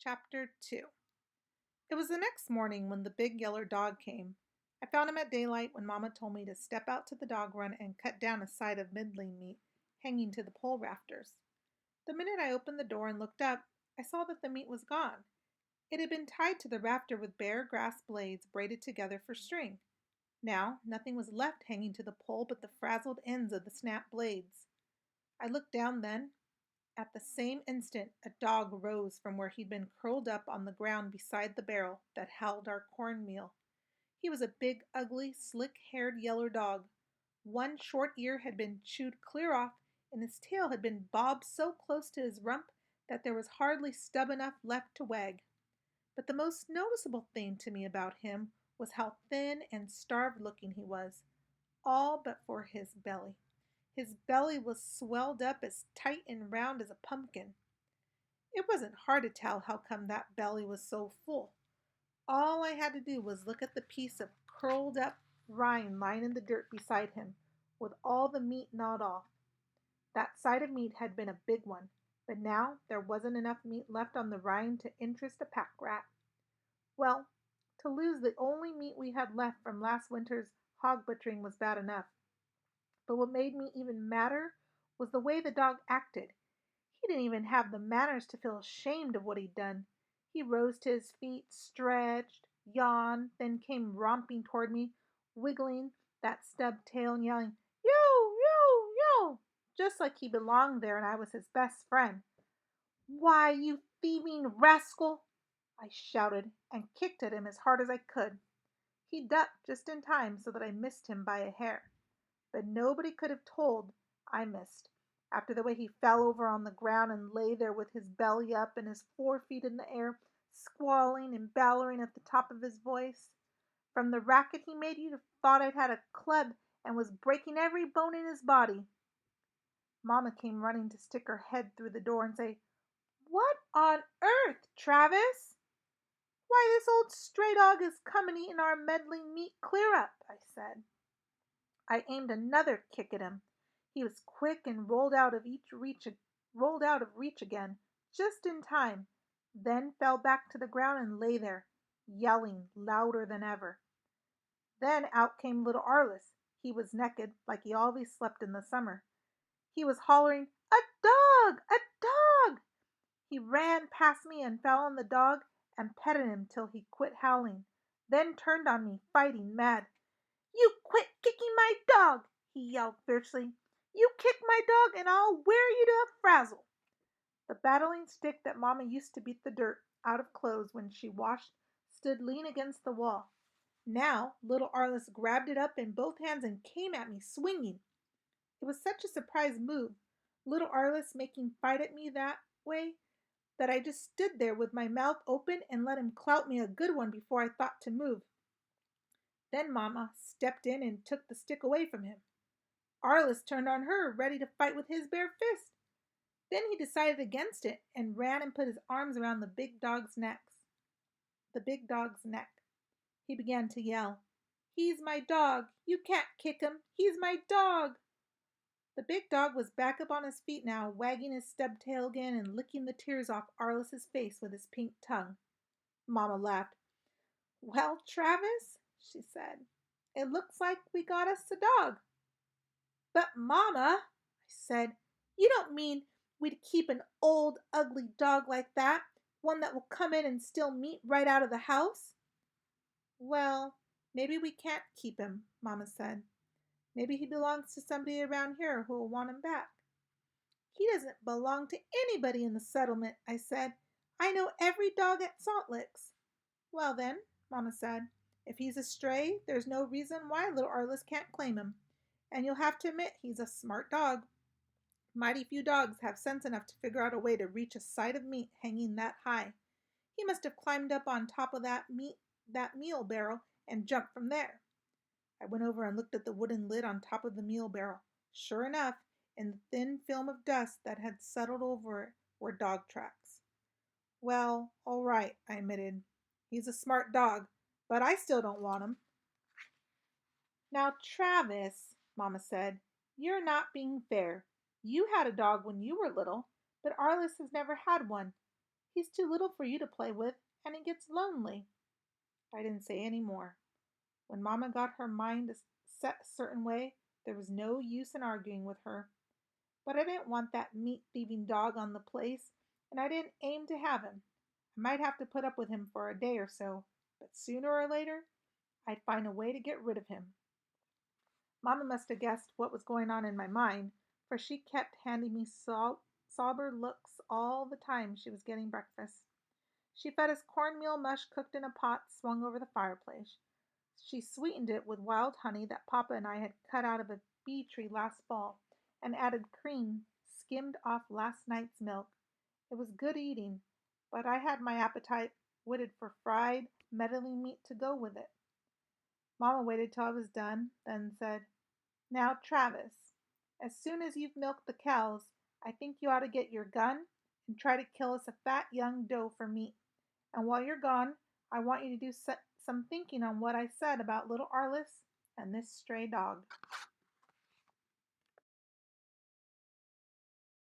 Chapter 2. It was the next morning when the big yellow dog came. I found him at daylight when Mamma told me to step out to the dog run and cut down a side of middling meat hanging to the pole rafters. The minute I opened the door and looked up, I saw that the meat was gone. It had been tied to the rafter with bare grass blades braided together for string. Now, nothing was left hanging to the pole but the frazzled ends of the snapped blades. I looked down then. At the same instant, a dog rose from where he'd been curled up on the ground beside the barrel that held our cornmeal. He was a big, ugly, slick-haired yellow dog. One short ear had been chewed clear off, and his tail had been bobbed so close to his rump that there was hardly stub enough left to wag. But the most noticeable thing to me about him was how thin and starved-looking he was, all but for his belly. His belly was swelled up as tight and round as a pumpkin. It wasn't hard to tell how come that belly was so full. All I had to do was look at the piece of curled up rind lying in the dirt beside him, with all the meat gnawed off. That side of meat had been a big one, but now there wasn't enough meat left on the rind to interest a pack rat. Well, to lose the only meat we had left from last winter's hog butchering was bad enough. But what made me even madder was the way the dog acted. He didn't even have the manners to feel ashamed of what he'd done. He rose to his feet, stretched, yawned, then came romping toward me, wiggling that stubbed tail and yelling, "Yo, yo, yo!" just like he belonged there and I was his best friend. "Why, you thieving rascal!" I shouted and kicked at him as hard as I could. He ducked just in time so that I missed him by a hair. But nobody could have told I missed, after the way he fell over on the ground and lay there with his belly up and his 4 feet in the air, squalling and bellowing at the top of his voice. From the racket he made, you'd have thought I'd had a club and was breaking every bone in his body. Mamma came running to stick her head through the door and say, "What on earth, Travis?" "Why, this old stray dog has come and eaten our meddling meat clear up," I said. I aimed another kick at him. He was quick and rolled out of reach again, just in time, then fell back to the ground and lay there, yelling louder than ever. Then out came little Arliss. He was naked, like he always slept in the summer. He was hollering, "A dog! A dog!" He ran past me and fell on the dog and petted him till he quit howling, then turned on me, fighting mad. "You quit kicking my dog!" he yelled fiercely. "You kick my dog and I'll wear you to a frazzle." The battling stick that Mamma used to beat the dirt out of clothes when she washed stood lean against the wall. Now little Arliss grabbed it up in both hands and came at me, swinging. It was such a surprise move, little Arliss making fight at me that way, that I just stood there with my mouth open and let him clout me a good one before I thought to move. Then Mamma stepped in and took the stick away from him. Arliss turned on her, ready to fight with his bare fist. Then he decided against it and ran and put his arms around the big dog's neck. He began to yell, "He's my dog! You can't kick him! He's my dog!" The big dog was back up on his feet now, wagging his stub tail again and licking the tears off Arliss's face with his pink tongue. Mamma laughed. "Well, Travis," she said, "it looks like we got us a dog." "But, Mamma," I said, "you don't mean we'd keep an old, ugly dog like that, one that will come in and steal meat right out of the house?" "Well, maybe we can't keep him," Mamma said. "Maybe he belongs to somebody around here who will want him back." "He doesn't belong to anybody in the settlement," I said. "I know every dog at Salt Licks." "Well then," Mamma said, "if he's a stray, there's no reason why little Arliss can't claim him. And you'll have to admit he's a smart dog. Mighty few dogs have sense enough to figure out a way to reach a side of meat hanging that high. He must have climbed up on top of that meal barrel and jumped from there." I went over and looked at the wooden lid on top of the meal barrel. Sure enough, in the thin film of dust that had settled over it were dog tracks. "Well, all right," I admitted. "He's a smart dog, but I still don't want him." "Now, Travis," Mamma said, "you're not being fair. You had a dog when you were little, but Arliss has never had one. He's too little for you to play with, and he gets lonely." I didn't say any more. When Mamma got her mind set a certain way, there was no use in arguing with her. But I didn't want that meat thieving dog on the place, and I didn't aim to have him. I might have to put up with him for a day or so, but sooner or later I'd find a way to get rid of him. Mamma must have guessed what was going on in my mind, for she kept handing me sober looks all the time she was getting breakfast. She fed us cornmeal mush cooked in a pot swung over the fireplace. She sweetened it with wild honey that Papa and I had cut out of a bee tree last fall, and added cream skimmed off last night's milk. It was good eating, but I had my appetite whetted for fried, meddling meat to go with it. Mamma waited till I was done, then said, "Now, Travis, as soon as you've milked the cows, I think you ought to get your gun and try to kill us a fat young doe for meat. And while you're gone, I want you to do some thinking on what I said about little Arliss and this stray dog."